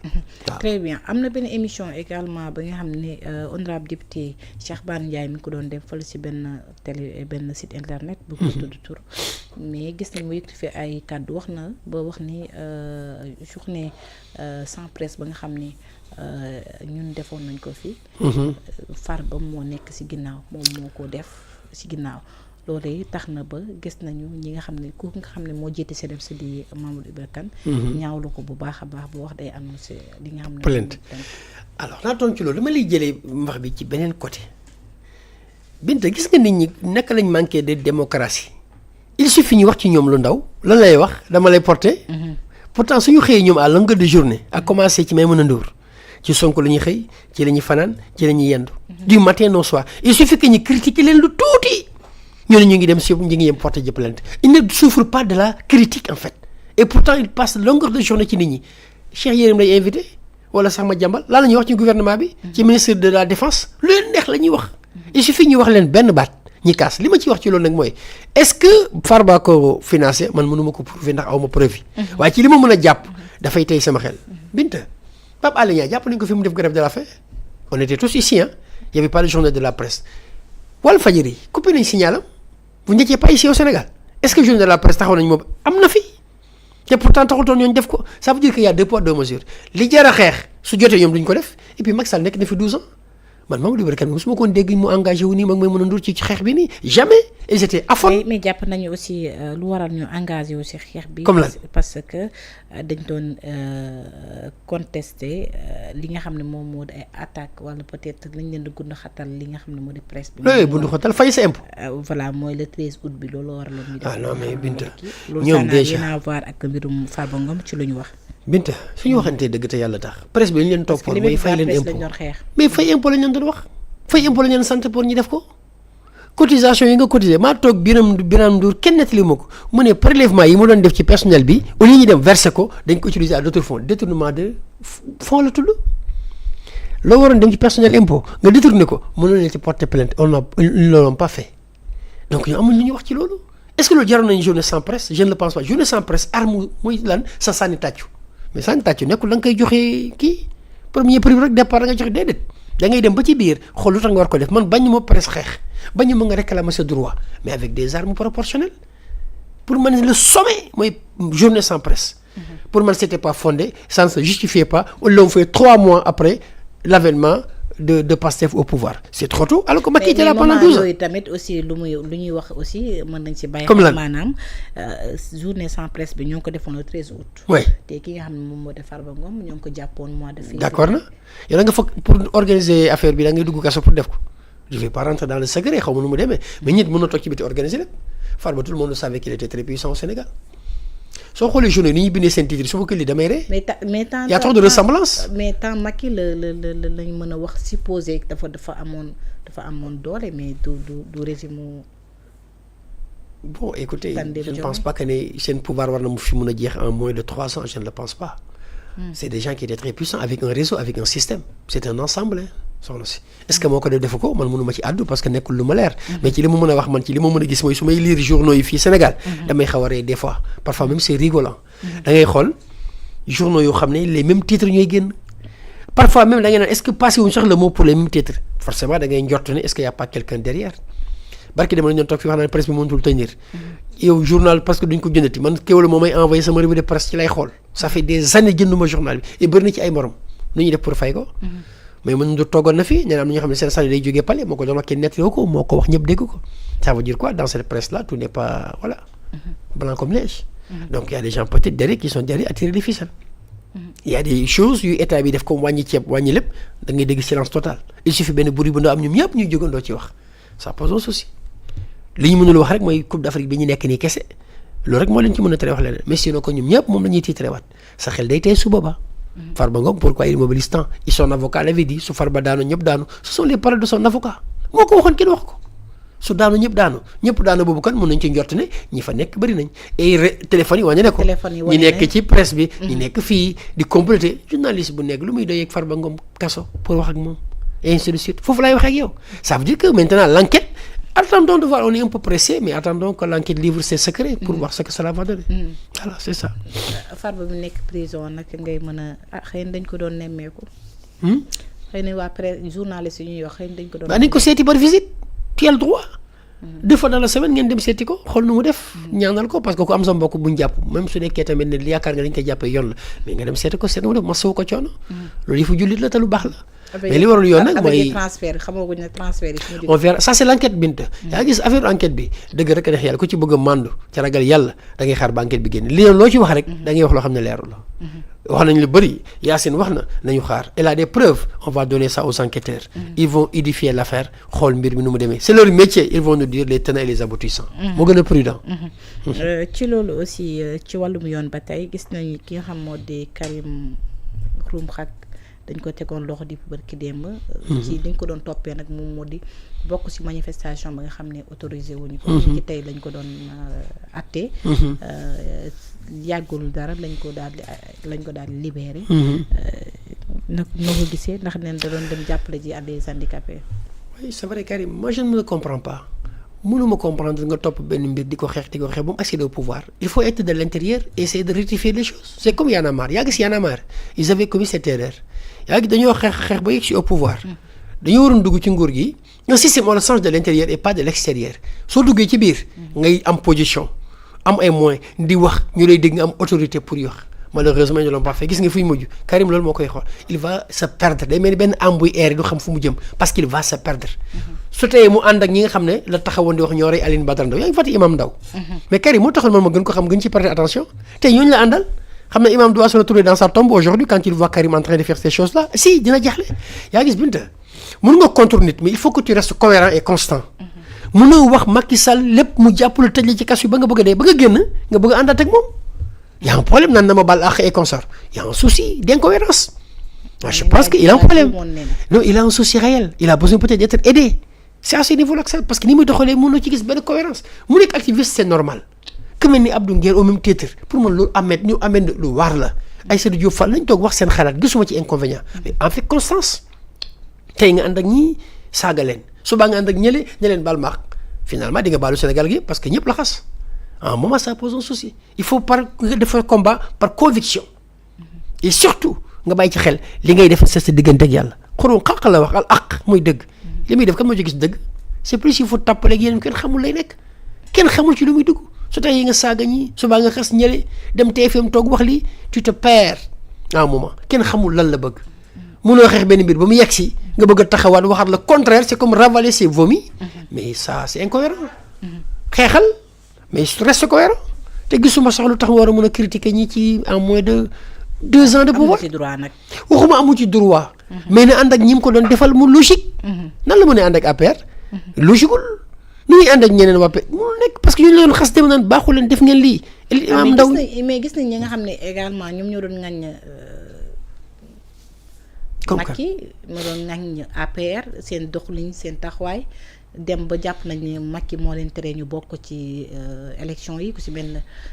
waaw. très bien am na benn émission également ba nga xam ne honorable député Cheikh Bara Ndiaye mi ko doon dem fële ci benn télé benn site internet. bu ko tudd tur mais gis nañ mu yëkkati fi ay kàddu wax na ba wax ni journée sans presse ba nga xam ni ñun defoon nañ ko fi. Farba moo nekk ci ginnaaw moom moo ko def ci ginnaaw. loolu tax na ba gis nañu ñi nga xam ne ku nga xam ne moo jiite CDEPS di Mamadou Ibra Kane ñaawlu ko bu baax a baax bu wax day annoncé li nga xam ne plainte. alors naa toon ci loolu dama lay jëlee wax bi ci beneen côté Binta gis nga nit ñi naka lañ manqué de démocratie il suffit ñu wax ci ñoom lu ndaw lan lay wax dama lay porter pourtant suñu xëyee ñoom à longueur de journée à commencer ci Maïmouna Ndour ci Sonko la ñuy xëy ci la ñuy fanaan ci la ñuy yendu du matin au soir il suffit que ñu critiquer leen lu tuuti ñu ne ñu ngi dem si ñu ngi yem porter ji plainte il ne souffre pas de la critique en fait et pourtant il passe longueur de journée ci nit ñi Cheikh Yérim lay invité wala sax ma jàmbal laa la ñuy wax ci gouvernement bi ci ministre de la défense lu leen neex la ñuy wax il suffit ñu wax leen benn baat ñi kaas li ma ci wax ci loolu nag mooy est-ce que Farba ko financé man mënuma ko prouver ndax awma preuve yi waaye ci li ma mën a jàpp dafay tey sama xel Binta Pape Alé Niang jàpp nañ ko fi mu def grève de la faim on était tous ici hein il y avait pas de journée de la presse Walfadjri coupé nañ signalam vous n'étiez pas ici au Sénégal est-ce que journée de la presse taxaw nañ moom am na fi te pourtant taxutoon ñooñu def ko ça veut dire qu'il y a deux poids deux mesures li jar a xeex su jotee ñoom duñ ko def et puis Macky Sall nekk na fi 12 ans man Mamadou Ibra Kane mosuma koon dégg mu engagé wu nii mag may mën a ndur ci xeex bi nii jamais ils étaient à fond. mais jàpp nañu aussi lu waral ñu engagé wu ci xeex bi. comme lan parce que dañ doon contester li nga xam ne moom moo di ay attaque wala peut-être lañ leen di gund xatal li nga xam ne moo di presse bi. loolu bundu xatal fay sa impôt. voilà mooy le 13 août bi loolu waraloon ñu def. ah non mais Binta ñoom déjà loolu ça n'a rien à voir ak mbirum Farba Ngom ci lu ñu wax. Binta suñu waxantee dëgg te yàlla tax presse bi ñu leen toppoon mooy fay leen impôt xeex mais fay impôt lañ leen doon wax fay impôt lañ leen sant pour ñu def ko cotisation yi nga cotisé maa toog Birame Ndour kenn nettali ma ko mu ne prélèvement yi mu doon def ci personnel bi au lieu ñu dem verser ko dañ ko utiliser à d'autres fonds détournement de fonds la tudd loo waroon dem ci personnel impôt nga détourné ko mënoon leen ci porter plainte ils ne l'ont pas fait donc ñu amul lu ñu wax ci loolu est-ce que loolu jaroon nañu journée sans presse je ne le pense pas journée sans presse arme mooy lan sa sànni tàccu mais sànni tàccu nekkul da nga koy joxe kii premier prix rek départ da nga joxe déedéet da ngay dem ba ci biir xool lu tax nga war ko def man bañu ma presse xeex bañu ma nga réclamer sa droit mais avec des armes proportionnelles pour man le sommet mooy journée sans presse pour man c'était pas fondé ça ne se justifiait pas on l'a fait 3 mois après l'avènement de Pastef au pouvoir c'est trop tôt alors que Macky était là pendant 12 ans yooyu tamit aussi lu ñuy wax aussi mën nañ ci bàyyi comme lan maanaam journée sans presse bi ñoo ngi ko defoon le 13 août oui te ki nga xam ne moom moo def Farba Ngom ñoo ngi ko jàppoon mois de février d'accord na yow da nga foog pour organiser affaire bi da ngay dugg kaso pour def ko je vais pas rentrer dans le secret xaw ma nu mu demee mais nit mën na toog ci biti organiser lépp Farba tout le monde savait qu'il était très puissant au Sénégal soo xoolee journée ni ñuy bindee seen titre su ma ko lii damay ree y a trop de ressemblance mais tant Macky lañ mën a wax supposé dafa amoon doole mais du régime bon écoutez je ne pense pas que ne seen pouvoir war na mu fi mën a jeex en moins de 3 ans je ne le pense pas c'est des gens qui étaient très puissants avec un réseau avec un système c'est un ensemble soxna si est-ce que moo ko def defu ko man mënuma ci àddu parce que nekkul lu ma leer mais ci li ma mën a wax man ci li ma mën a gis mooy su may lire journaux yi fii Sénégal damay xaw a ree des fois parfois même c'est rigolant da ngay xool journaux yoo xam ne les mêmes titres ñooy génn parfois même da ngay naan est-ce que passé wuñ sax le mot pour les mêmes titres forcément da ngay njort ne est-ce qu'il y a pas quelqu'un derrière barki dama la ñu toog fii wax naa ne presse bi mënatul tenir yow journal parce que duñ ko jëndati man kéwala moo may envoyé sama revue de presse ci lay xool ça fait des années jënduma journal bi et bëri na ci ay morom nu ñuy def pour fay ko mais mën du toogoon na fi ñeneen am na ñoo xam ne seen salaire day jógee palais moo ko doon wax kenn nettali ko moo ko wax ñëpp dégg ko ça veut dire quoi dans cette presse là tout n'est pas voilà blanc comme neige donc il y a des gens peut-être derrière qui sont derrière à tirer les ficelles il y a des choses yu état bi def comme wàññi ceeb wàññi lépp da ngay dégg silence total il suffit benn bruit bu ndaw am ñoom ñëpp ñuy jógandoo ci wax ça pose un souci li ñu mënul wax rek mooy Coupe d'Afrique bi ñu nekk nii kese loolu rek moo leen ci mën a tere wax leneen mais sinon ko ñoom ñëpp moom la ñuy tiitre waat sa xel day tey su boobaa Farba Ngom pourquoi il mobilise tant et son avocat l'avait dit su Farba daanu ñëpp daanu ce sont les paroles de son avocat moo ko waxoon kenn wax ko su daanu ñëpp daanu boobu kan mën nañ ci njort ne ñi fa nekk bëri nañ et téléphone yi wane ne ko ñi nekk ci presse bi ñi nekk fii di compléter journaliste bu nekk lu muy doyeeg Farba Ngom kaso pour wax ak moom et ainsi de suite foofu laay waxee ak yow ça veut dire que maintenant l'enquête Attendons de voir, on est un peu pressé, mais attendons que l'enquête livre ses secrets pour voir ce que cela va donner. Voilà, c'est ça. Farba bi nekk prison nag ngay mën a xëy na dañ ko doon nemmeeku. xëy na waa presse journaliste yi ñuy wax xëy na dañ ko doon. nañ ko seeti par visite tu as le droit. 2 fois dans la semaine ngeen dem seeti ko xool nu mu def. ñaanal ko parce que ku am sa mbokk buñ jàpp même su nekkee tamit ne yaakaar nga dañ koy jàppee yoon la mais nga dem seeti ko seet nu mu def masawu ko coono. loolu yëfu jullit la te lu baax la. mais li warul yoon nag mooy transfert xamaguñ ne transfert yi. on verra ça c'est l'enquête Binta. yaa gis affaire enquête bi dëgg rek a neex yàlla ku ci bëgg a màndu ca ragal yàlla da ngay xaar ba enquête bi génn li loo ci wax rek da ngay wax loo xam ne leerul la. wax nañ lu bëri Yacine wax na nañu xaar elle a des preuves on va donner ça aux enquêteurs. Ils vont édifier l'affaire xool mbir mi nu mu demee c'est leur métier ils vont nous dire les tenants et les aboutissants. moo gën a prudent. ci loolu aussi ci wàllum yoon ba tey gis nañu ki nga xam moo di Karim Xrum Xax dañ ko tegoon loxo di barki démb. ci dañ ko doon toppee nag moom moo di bokk ci manifestation ba nga xam ne autorisé wuñu ko. ci tey lañ ko doon àtte. yàggul dara lañ ko daal di libéré. nag noo ko gisee ndax neen da doon dem jàppale ji à des handicapés. oui c'est vrai Karim moi je ne le comprends pas mënuma comprendre nga topp benn mbir di ko xeex ba mu accéder au pouvoir il faut être de l'intérieur et essayer de rectifier les choses c'est comme Y'en a marre yaa gis Y'en a marre ils avaient commis cette erreur yaa gis dañoo xeex ba yegg si au pouvoir dañoo waroon dugg ci nguur gi un système on le change de l'intérieur et pas de l'extérieur soo duggee ci biir ngay am position am ay moyens di wax ñu lay dégg nga am autorité pour wax malheureusement ñu l'ont pas fait gis nga fuy mujj Karim loolu moo koy xool il va se perdre day mel ni benn am buy air du xam fu mu jëm parce qu'il va se perdre su teyee mu ànd ak ñi nga xam ne la taxawoon di wax ñoo rey Aline Badara Ndao yaa ngi fàtte Imam Ndao mais Karim moo taxoon man ma gën ko xam gën ci porter attention tey ñooñu la àndal xam ne Imam doit se retrouver dans sa tombe aujourd'hui quand il voit Karim en train de faire ces choses là si dina jaxle yaa gis Binta mën nga contre nit mais il faut que tu restes cohérent et constant mënoo wax Macky Sall lépp mu jàppale tëj la ci kas yu ba nga bëgg a dee ba nga génn nga bëgg a àndaat ak moom y a un problème naan na ma bal ak et consort y a un souci d'incohérence je pense que il a un problème non il a un souci réel il a besoin peut-être d'être aidé c'est à ce niveau-là que ça parce que ni muy doxalee mënoo ci gis benn cohérence mu nekk activiste c'est normal que mel ni Abdou Nguer au même titre pour man loolu ñu amee lu waar la Aïssatou Diop Fall lañ toog wax seen xalaat gisuma ci inconvénient mais en fait constance tey nga ànd ak ñii saaga leen subaa nga ànd ak ñële ne leen baal maax finalement di nga baalu Sénégal gi parce que ñëpp la xas à un moment ça pose un souci il faut nga def combat par conviction et surtout nga bàyyi ci xel li ngay def sa diggante ak yàlla xurum xaq la wax al aq muy dëgg li muy def kan moo ci gis dëgg c'est plus il faut tàppale ak yéen kenn xamul lay nekk kenn xamul ci lu muy dugg su tey yi nga saaga ñi subaa nga xas ñële dem TFM toog wax lii tu te perds à un moment kenn xamul lan la bëgg mënoo xeex benn mbir ba mu yegg si nga bëgg a taxawaat waxaat le contraire c'est comme ravaler ses vomis mais ça c'est incohérent xeexal mais reste cohérent te gisuma sax lu tax nga war a mën a critiquer ñi ci en moins de 2 ans de pouvoir waxuma amu ci droit mais ne ànd ak ñi mu ko doon defal mu logique nan la mën a ànd ak APR logiqueul nu ñuy ànd ak ñeneen waa mu nekk parce que ñu leen xas dem naan baaxu leen def ngeen lii am ndaw mais gis nañ ñi nga xam ne également ñoom ñoo doon ŋaññ Macky ma doon ŋaññ APR seen doxalin seen taxawaay dem ba jàpp nañ ne Macky moo leen tere ñu bokk ci élection yi ku ci benn